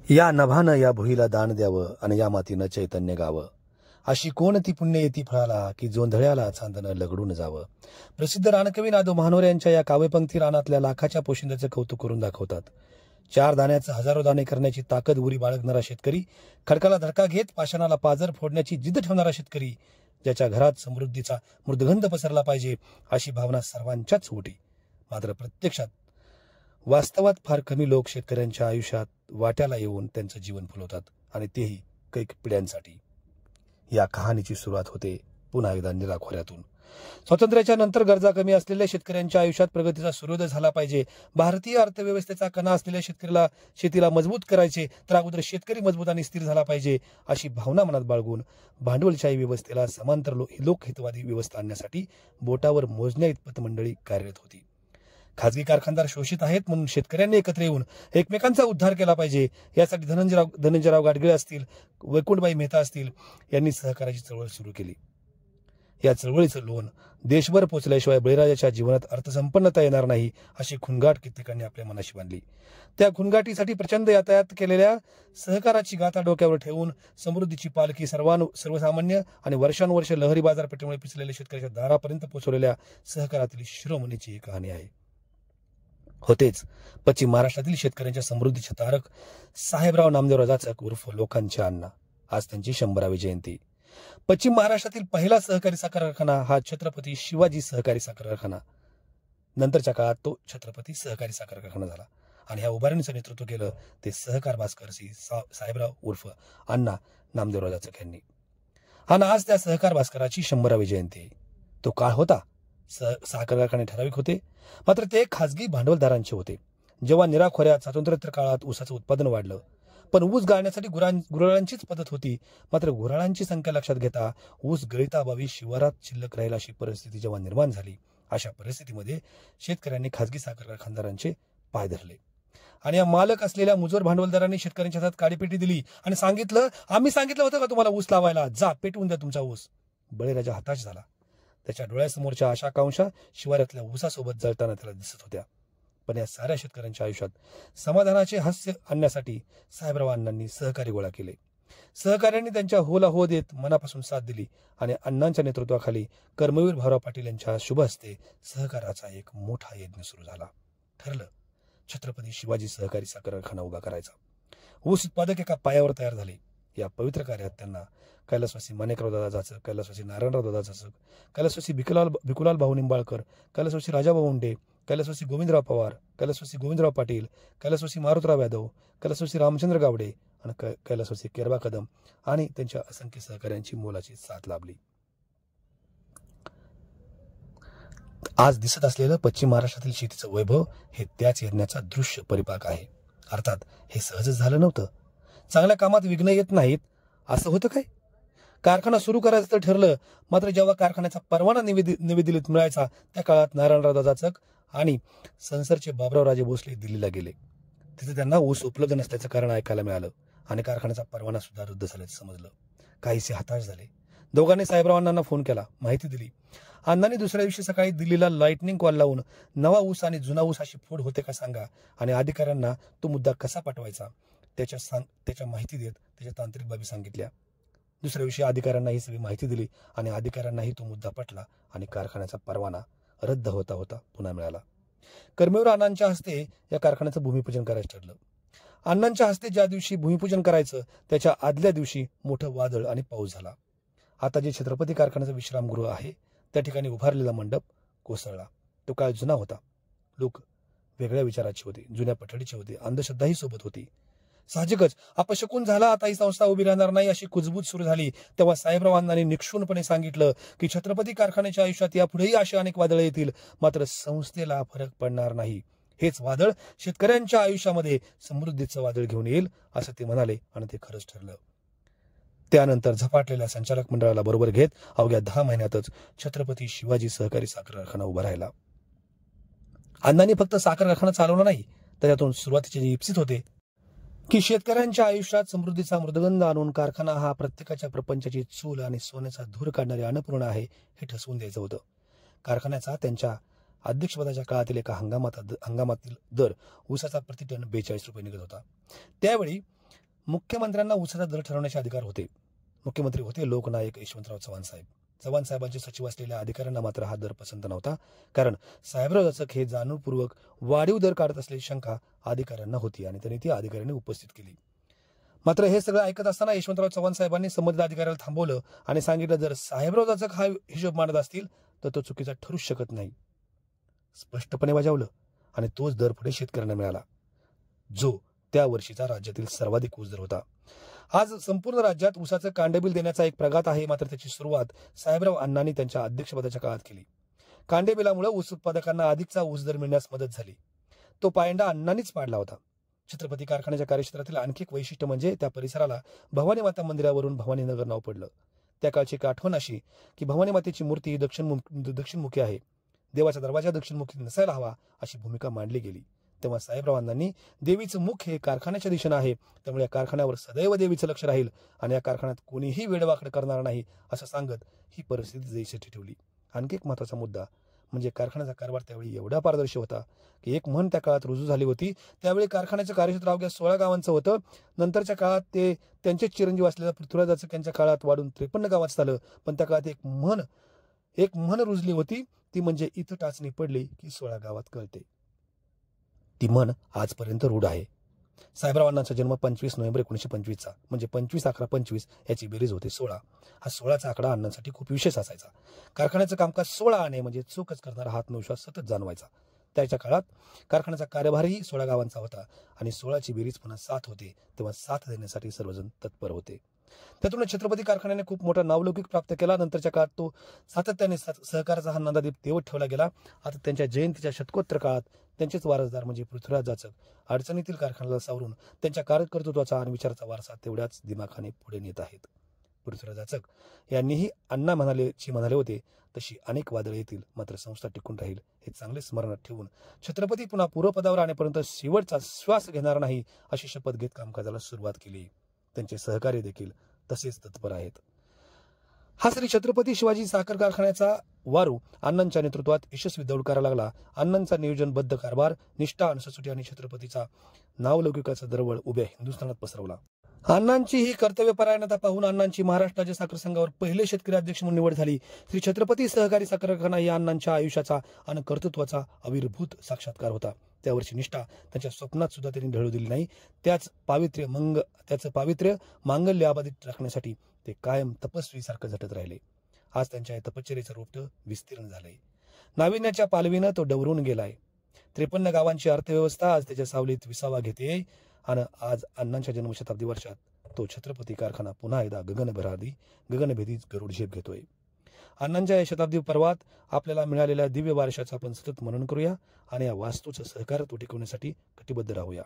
या नभानं या भुईला दान द्यावं आणि या मातीनं चैतन्य गावं. अशी कोण ती पुण्य येती फळाला की जोंधळ्याला चांदणं लगडून जावं. प्रसिद्ध रानकवी नादो महानोर यांच्या या काव्यपंक्ती रानातल्या लाखाच्या पोशिंद्याचं कौतुक करून दाखवतात. 4 दाण्याचं हजारो दाणे करण्याची ताकद उरी बाळगणारा शेतकरी, खडकाला धडका घेत पाषाणाला पाजर फोडण्याची जिद्द ठेवणारा शेतकरी, ज्याच्या घरात समृद्धीचा मृदगंध पसरला पाहिजे अशी भावना सर्वांच्याच होती. मात्र प्रत्यक्षात वास्तवात फार कमी लोक शेतकऱ्यांच्या आयुष्यात वाट्याला येऊन त्यांचं जीवन फुलवतात, आणि तेही कैक पिढ्यांसाठी. या कहाणीची सुरुवात होते पुन्हा एकदा निराखोऱ्यातून. स्वातंत्र्याच्या नंतर गरजा कमी असलेल्या शेतकऱ्यांच्या आयुष्यात प्रगतीचा सूर्योदय झाला पाहिजे. भारतीय अर्थव्यवस्थेचा कणा असलेल्या शेतीला मजबूत करायचे, तर अगोदर शेतकरी मजबूत आणि स्थिर झाला पाहिजे अशी भावना मनात बाळगून भांडवलशाही व्यवस्थेला समांतर लोकहितवादी व्यवस्था आणण्यासाठी बोटावर मोजण्या इतपत मंडळी कार्यरत होती. खाजगी कारखानदार शोषित आहेत म्हणून शेतकऱ्यांनी एकत्र येऊन एकमेकांचा उद्धार केला पाहिजे, यासाठी धनंजयराव गाडगीळ असतील, वैकुंठबाई मेहता असतील यांनी सहकाराची चळवळ सुरू केली. या चळवळीचं लोण देशभर पोचल्याशिवाय बळीराजाच्या जीवनात अर्थसंपन्नता येणार नाही अशी खुणगाट कित्येकांनी आपल्या मनाशी बांधली. त्या खुणगाटीसाठी प्रचंड यातायात केलेल्या सहकाराची गाथा डोक्यावर ठेवून समृद्धीची पालखी सर्वसामान्य आणि वर्षानुवर्ष लहरी बाजारपेठेमुळे पिचलेल्या शेतकऱ्याच्या दारापर्यंत पोहोचवलेल्या सहकारातील शिरोमणीची ही कहाणी आहे. होतेच पश्चिम महाराष्ट्रातील शेतकऱ्यांच्या समृद्धीचे तारक साहेबराव नामदेवराव जाचक उर्फ लोकांचे अण्णा. आज त्यांची 100वी जयंती. पश्चिम महाराष्ट्रातील पहिला सहकारी साखर कारखाना हा छत्रपती शिवाजी सहकारी साखर कारखाना. नंतरच्या काळात तो छत्रपती सहकारी साखर कारखाना झाला, आणि ह्या उभारणीचं नेतृत्व केलं ते सहकार भास्कर साहेबराव उर्फ अण्णा नामदेवराव जाचक यांनी. आणि आज त्या सहकार भास्कराची 100वी जयंती आहे. तो काळ होता, साखर कारखाने ठराविक होते, मात्र ते खाजगी भांडवलदारांचे होते. जेव्हा निराखोऱ्यात स्वातंत्र्योत्तर काळात ऊसाचं उत्पादन वाढलं, पण ऊस गाळण्यासाठी गुऱ्हाळांचीच पद्धत होती. मात्र गुऱ्हाळांची संख्या लक्षात घेता ऊस गळीताअभावी शिवारात शिल्लक राहील अशी परिस्थिती जेव्हा निर्माण झाली, अशा परिस्थितीमध्ये शेतकऱ्यांनी खाजगी साखर कारखानदारांचे पाय धरले, आणि या मालक असलेल्या मुजोर भांडवलदारांनी शेतकऱ्यांच्या हातात काडीपेटी दिली आणि सांगितलं, आम्ही सांगितलं होतं का तुम्हाला ऊस लावायला, जा पेटवून द्या तुमचा ऊस. बळीराजा हताश झाला. त्याच्या डोळ्यासमोरच्या आशा आकांक्षा शिवारातल्या ऊसासोबत जळताना त्याला दिसत होत्या. पण या साऱ्या शेतकऱ्यांच्या आयुष्यात समाधानाचे हास्य आणण्यासाठी साहेबराव अण्णांनी सहकारी गोळा केले. सहकार्यांनी त्यांच्या होला हो देत मनापासून साथ दिली, आणि अण्णांच्या नेतृत्वाखाली कर्मवीर भाऊराव पाटील यांच्या शुभ हस्ते सहकाराचा एक मोठा यज्ञ सुरू झाला. ठरलं छत्रपती शिवाजी सहकारी साखर कारखाना उभा करायचा. ऊस उत्पादक एका पायावर तयार झाले. या पवित्र कार्यात त्यांना कैलासवासी माणिकराव दादा जाचक, कैलासवासी नारायणराव दादा जाचक, कैलासवासी भिकुलाल भाऊ निंबाळकर, कैलासवासी राजाभाऊ उंडे, कैलासवासी गोविंदराव पवार, कैलासवासी गोविंदराव पाटील, कैलासवासी मारुतराव यादव, कैलासवासी रामचंद्र गावडे आणि कैलासवासी केरबा कदम आणि त्यांच्या असंख्य सहकाऱ्यांची मोलाची साथ लाभली. आज दिसत असलेलं पश्चिम महाराष्ट्रातील शेतीचं वैभव हे त्याच यज्ञाचा दृश्य परिपाक आहे. अर्थात हे सहजच झालं नव्हतं. चांगल्या कामात विघ्न येत नाहीत असं होतं काय? कारखाना सुरू करायचं तर ठरलं, मात्र जेव्हा कारखान्याचा परवाना नवी दिल्लीत मिळायचा, त्या काळात नारायणराव जाचक आणि संसरचे बाबराव राजे भोसले दिल्लीला गेले. तिथे त्यांना ऊस उपलब्ध नसल्याचं कारण ऐकायला मिळालं, आणि कारखान्याचा परवाना सुद्धा रद्द झाल्याचं समजलं. काहीसे हताश झाले. दोघांनी साहेबराव अण्णांना फोन केला, माहिती दिली. अण्णांनी दुसऱ्या दिवशी सकाळी दिल्लीला लाईटनिंग कॉल लावून नवा ऊस आणि जुना ऊस अशी फोड होते का सांगा, आणि अधिकाऱ्यांना तो मुद्दा कसा पाठवायचा त्याच्या माहिती देत त्याच्या तांत्रिक बाबी सांगितल्या. दुसऱ्या दिवशी अधिकाऱ्यांना ही सगळी माहिती दिली, आणि अधिकाऱ्यांनाही तो मुद्दा पटला, आणि कारखान्याचा परवाना रद्द होता होता पुन्हा मिळाला. कर्मवीर अण्णांच्या हस्ते या कारखान्याचं भूमिपूजन करायचं ठरलं. अण्णांच्या हस्ते ज्या दिवशी भूमिपूजन करायचं त्याच्या आदल्या दिवशी मोठं वादळ आणि पाऊस झाला. आता जे छत्रपती कारखान्याचं विश्रामगृह आहे त्या ठिकाणी उभारलेला मंडप कोसळला. तो काळ जुना होता. लोक वेगळ्या विचाराचे होते, जुन्या पठडीचे होते, अंधश्रद्धाही सोबत होती. साहजिकच अपशकून झाला, आता ही संस्था उभी राहणार नाही अशी कुजबूज सुरू झाली. तेव्हा साहेबराव अण्णांनी निक्षूणपणे सांगितलं की छत्रपती कारखान्याच्या आयुष्यात यापुढेही अशी अनेक वादळे येतील, मात्र संस्थेला फरक पडणार नाही. हेच वादळ शेतकऱ्यांच्या आयुष्यामध्ये समृद्धीचं वादळ घेऊन येईल असं ते म्हणाले, आणि ते खरंच ठरलं. त्यानंतर झपाटलेल्या संचालक मंडळाला बरोबर घेत अवघ्या 10 महिन्यातच छत्रपती शिवाजी सहकारी साखर कारखाना उभा राहिला. अण्णांनी फक्त साखर कारखाना चालवला नाही, तर यातून सुरुवातीचे जे इप्सित होते की शेतकऱ्यांच्या आयुष्यात समृद्धीचा मृदगंध आणून कारखाना हा प्रत्येकाच्या प्रपंचाची चूल आणि सोन्याचा धूर काढणारी अन्नपूर्णा आहे हे ठसवून द्यायचं होतं. कारखान्याचा त्यांच्या अध्यक्षपदाच्या काळातील एका हंगामातील दर ऊसाचा प्रतिटन 42 रुपये निघत होता. त्यावेळी मुख्यमंत्र्यांना ऊसाचा दर ठरवण्याचे अधिकार होते. मुख्यमंत्री होते लोकनायक यशवंतराव चव्हाण साहेब. चव्हाण साहेबांचे सचिव असलेल्या अधिकाऱ्यांना मात्र हा दर पसंत नव्हता, कारण साहेबराव जाचक हे जाणीवपूर्वक वाढीव दर काढत असल्याची शंका अधिकाऱ्यांना होती आणि त्यांनी ती अधिकाऱ्यांनी उपस्थित केली. मात्र हे सगळं ऐकत असताना यशवंतराव चव्हाण साहेबांनी संबंधित अधिकाऱ्याला थांबवलं आणि सांगितलं, जर साहेबराव जाचक हा हिशोब मांडत असतील तर तो चुकीचा ठरूच शकत नाही. स्पष्टपणे बजावलं आणि तोच दर पुढे शेतकऱ्यांना मिळाला, जो त्या वर्षीचा राज्यातील सर्वाधिक ऊस दर होता. आज संपूर्ण राज्यात ऊसाचं कांडेबिल देण्याचा एक प्रघात आहे, मात्र त्याची सुरुवात साहेबराव अण्णांनी त्यांच्या अध्यक्षपदाच्या काळात केली. कांडेबिलामुळे ऊस उत्पादकांना अधिकचा ऊस दर मिळण्यास मदत झाली. तो पायंडा अण्णांनीच पाडला होता. छत्रपती कारखान्याच्या कार्यक्षेत्रातील आणखी एक वैशिष्ट्य म्हणजे त्या परिसराला भवानी माता मंदिरावरून भवानीनगर नाव पडलं. त्या काळची एक आठवण अशी की भवानी मातेची मूर्ती ही दक्षिणमुखी आहे. देवाचा दरवाजा दक्षिणमुखी नसायला हवा अशी भूमिका मांडली गेली. तेव्हा साहेबराव अण्णांनी देवीचं मुख हे कारखान्याच्या दिशेनं आहे, त्यामुळे या कारखान्यावर सदैव देवीचं लक्ष राहील आणि या कारखान्यात कोणीही वेडवाकड करणार नाही असं सांगत ही परिस्थिती जैसे ठेवली. आणखी एक महत्वाचा मुद्दा म्हणजे कारखान्याचा कारभार त्यावेळी एवढा पारदर्शी होता की एक म्हण त्या काळात रुजू झाली होती. त्यावेळी कारखान्याचं कार्यक्षेत्र अवघ्या 16 गावांचं होतं. नंतरच्या काळात ते त्यांचेच चिरंजीव असलेल्या पृथ्वीराज जाचक यांच्या काळात वाढून 53 गावात झालं. पण त्या काळात एक म्हण रुजली होती, ती म्हणजे इथं टाचणी पडली की 16 गावात कळते. ती म्हण आजपर्यंत रूढ आहे. साहेबराव अण्णांचा जन्म 25 नोव्हेंबर 1925 म्हणजे 25-11-25 याची बेरीज होते 16. हा 16चा आकडा अण्णांसाठी खूप विशेष असायचा. कारखान्याचं कामकाज 16 आणे म्हणजे चूकच करणारा आत्मविश्वास सतत जाणवायचा. त्याच्या काळात कारखान्याचा कार्यभारही 16 गावांचा होता आणि 16ची बेरीज पुन्हा 7 होते. तेव्हा 7 देण्यासाठी सर्वजण तत्पर होते. त्यातून छत्रपती कारखान्याने खूप मोठा नावलौकिक प्राप्त केला. नंतरच्या काळात तो सातत्याने सहकाराचा हा नांदादीप तेवत ठेवला गेला. आता त्यांच्या जयंतीच्या शतकोत्तर काळात त्यांचेच वारसदार म्हणजे पृथ्वीराज जाचक अडचणीतील कारखान्याला सावरून त्यांच्या कार्यकर्तृत्वाचा आणि विचाराचा वारसा तेवढ्याच दिमाखाने पुढे नेत आहेत. पृथ्वीराज जाचक यांनीही अण्णा म्हणाले होते तशी अनेक वादळे येतील, मात्र संस्था टिकून राहील हे चांगले स्मरणात ठेवून छत्रपती पुन्हा पूर्वपदावर आणेपर्यंत शेवटचा श्वास घेणार नाही अशी शपथ घेत कामकाजाला सुरुवात केली. त्यांचे सहकारी देखील तसेच तत्पर आहेत. हा श्री छत्रपती शिवाजी साखर कारखान्याचा वारू अण्णांच्या नेतृत्वात यशस्वी दौड करायला लागला. अण्णांचा नियोजनबद्ध कारभार, निष्ठा, अनुशासन आणि छत्रपतीचा नावलौकिकाचा दरवळ उभ्या हिंदुस्थानात पसरवला. अण्णांची ही कर्तव्यपरायणता पाहून अण्णांची महाराष्ट्र राज्य साखर संघावर पहिले शेतकरी अध्यक्ष म्हणून निवड झाली. श्री छत्रपती सहकारी साखर कारखाना या अण्णांच्या आयुष्याचा आणि कर्तृत्वाचा अविर्भूत साक्षात्कार होता. त्यावरची निष्ठा त्यांच्या स्वप्नात सुद्धा त्यांनी ढळू दिली नाही. त्याचं पावित्र्य मांगल्य अबाधित राखण्यासाठी ते कायम तपस्वीसारखं झटत राहिले. आज त्यांच्या तपश्चर्येचं रोपटं विस्तीर्ण झालंय. नाविन्याच्या पालवीनं तो डवरून गेलाय. 53 गावांची अर्थव्यवस्था आज त्याच्या सावलीत विसावा घेते आणि आज अण्णांच्या जन्मशताब्दी वर्षात तो छत्रपती कारखाना पुन्हा एकदा गगनभेदी गरुड झेप घेतोय. अण्णांच्या या शताब्दी पर्वात आपल्याला मिळालेल्या दिव्य वारशाचं आपण सतत मनन करूया आणि या वास्तूचं सहकार्य टिकवण्यासाठी कटिबद्ध राहूया.